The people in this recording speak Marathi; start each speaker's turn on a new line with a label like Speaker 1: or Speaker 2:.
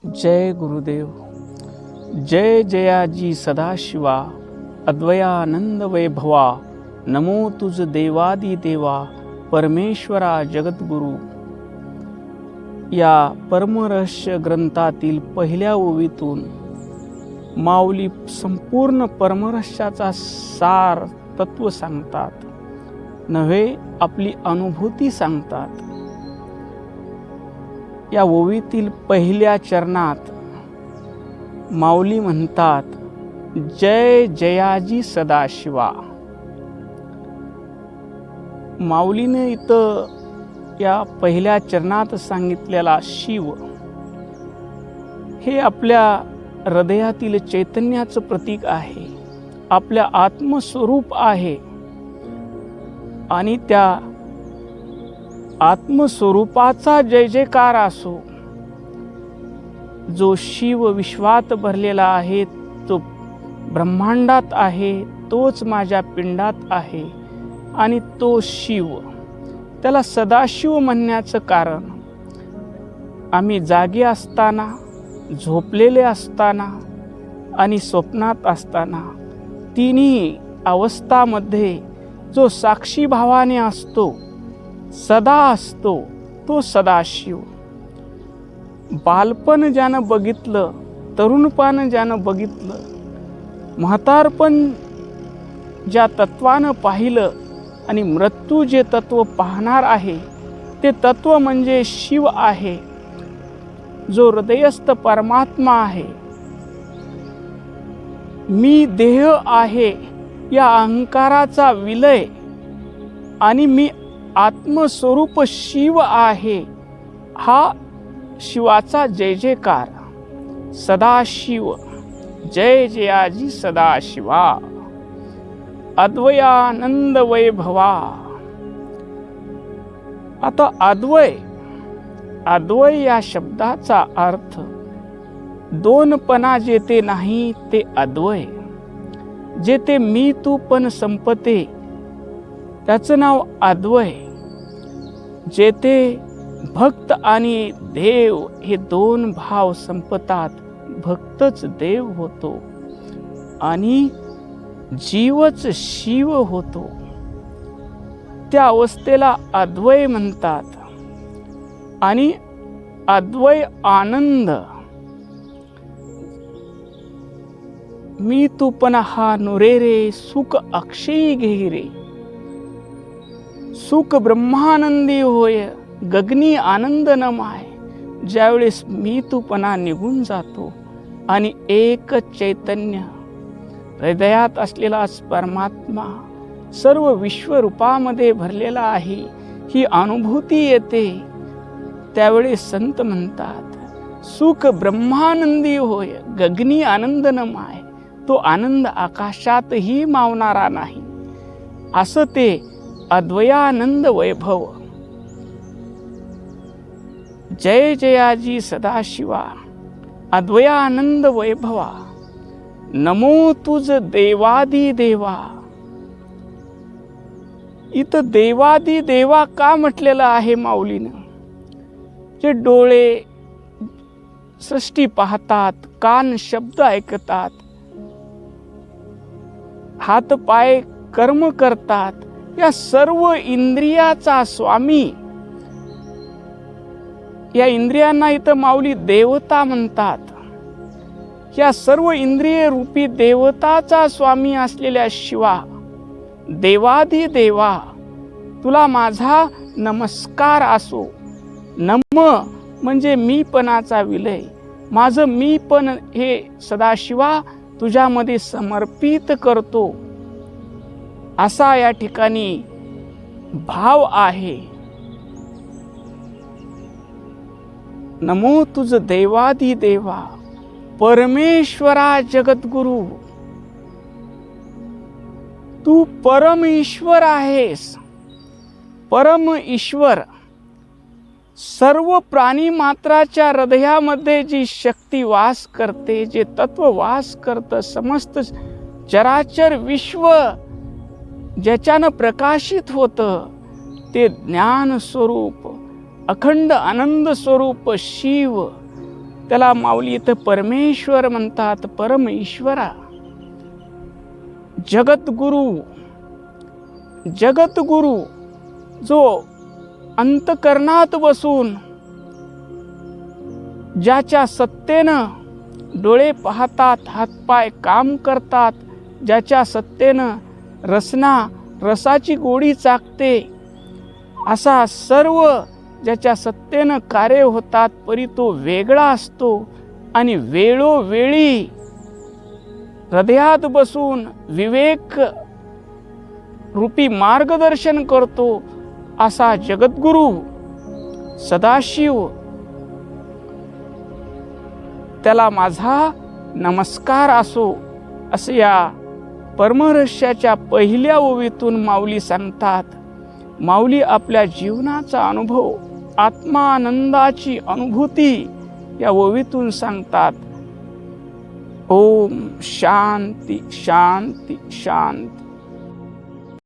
Speaker 1: जय गुरुदेव। जय जयाजी सदाशिवा, अद्वयानंद वैभवा, नमो तुझ देवादी देवा, परमेश्वरा जगद्गुरु। या परमरहस्य ग्रंथातील पहिल्या ओवीतून माऊली संपूर्ण परमरहस्याचा सार तत्व सांगतात, नव्हे आपली अनुभूती सांगतात। या ओवीतील पहिल्या चरणात माऊली म्हणतात, जय जयाजी सदाशिवा। माऊलीने इथं या पहिल्या चरणात सांगितलेला शिव हे आपल्या हृदयातील चैतन्याचं प्रतीक आहे, आपल्या आत्मस्वरूप आहे। आणि त्या आत्मस्वरूपाचा जय जयकार असो। जो शिव विश्वात भरलेला आहे, तो ब्रह्मांडात आहे, तोच माझ्या पिंडात आहे। आणि तो शिव, त्याला सदाशिव म्हणण्याचं कारण, आम्ही जागे असताना, झोपलेले असताना आणि स्वप्नात असताना, तिन्ही अवस्थामध्ये जो साक्षी भावाने असतो, सदा असतो, तो सदाशिव। बालपण ज्यानं बघितलं, तरुणपण ज्यानं बघितलं, म्हातारपण ज्या तत्वानं पाहिलं आणि मृत्यू जे तत्व पाहणार आहे, ते तत्व म्हणजे शिव आहे, जो हृदयस्थ परमात्मा आहे। मी देह आहे या अहंकाराचा विलय आणि मी आत्मस्वरूप शिव आहे, हा शिवाचा जय जयकार। सदाशिव, जय जयाजी सदाशिवा, अद्वयानंद वैभवा। आता अद्वय या शब्दाचा अर्थ दोनपणा जेथे नाही ते अद्वय। जेथे मी तू पण संपते त्याचं नाव अद्वय। जेथे भक्त आणि देव हे दोन भाव संपतात, भक्तच देव होतो आणि जीवच शिव होतो। त्या अवस्थेला अद्वय म्हणतात। आणि अद्वय आनंद, मी तू पण हा नुरे रे, सुख अक्षयी घेई रे। सुख ब्रह्मानंदी होय, गगनी आनंद न माय। ज्यावेळेस मी तूपणा निघून जातो आणि एक चैतन्य हृदयात असलेला परमात्मा सर्व विश्वरूपामध्ये भरलेला आहे, ही अनुभूती येते। त्यावेळेस संत म्हणतात, सुख ब्रह्मानंदी होय, गगनी आनंद न माय। तो आनंद आकाशातही मावणारा नाही, असं ते अद्वयानंद वैभव। जय जयाजी सदाशिवा, अद्वयानंद वैभवा, नमो तुझ देवादी देवा। इथं देवादी देवा का म्हटलेलं आहे माऊलीनं? जे डोळे सृष्टी पाहतात, कान शब्द ऐकतात, हात पाय कर्म करतात, या सर्व इंद्रियाचा स्वामी, या इंद्रियांना इथं माऊली देवता म्हणतात। या सर्व इंद्रिय रूपी देवताचा स्वामी असलेल्या शिवा, देवादी देवा, तुला माझा नमस्कार असो। नम म्हणजे मीपणाचा विलय, माझं मीपण हे सदाशिवा तुझ्यामध्ये समर्पित करतो, असा या ठिकाणी भाव आहे। नमो तुझ देवादी देवा, परमेश्वरा जगद्गुरु। तू परम ईश्वर आहेस, परम ईश्वर। सर्व प्राणी मात्राच्या हृदयामध्ये जी शक्ती वास करते, जे तत्व वास करतं, समस्त चराचर विश्व ज्याच्यानं प्रकाशित होतं, ते ज्ञान स्वरूप, अखंड आनंद स्वरूप शिव, त्याला माऊली इथं परमेश्वर म्हणतात, परम ईश्वरा. जगद्गुरु जो अंतकरणात बसून ज्याच्या सत्तेनं डोळे पाहतात, हातपाय काम करतात, ज्याच्या सत्तेनं रसाची गोडी चाकते, असा सर्व ज्याच्या सत्तेनं कार्य होतात, परी तो वेगळा असतो आणि वेळोवेळी हृदयात बसून विवेक रूपी मार्गदर्शन करतो, असा जगद्गुरु सदाशिव, त्याला माझा नमस्कार असो, असे या परमरहस्याच्या पहिल्या ओवीतून माऊली सांगतात. माऊली आपल्या जीवनाचा अनुभव, आत्मानंदाची अनुभूती या ओवीतून सांगतात. ओम शांती शांती शांती.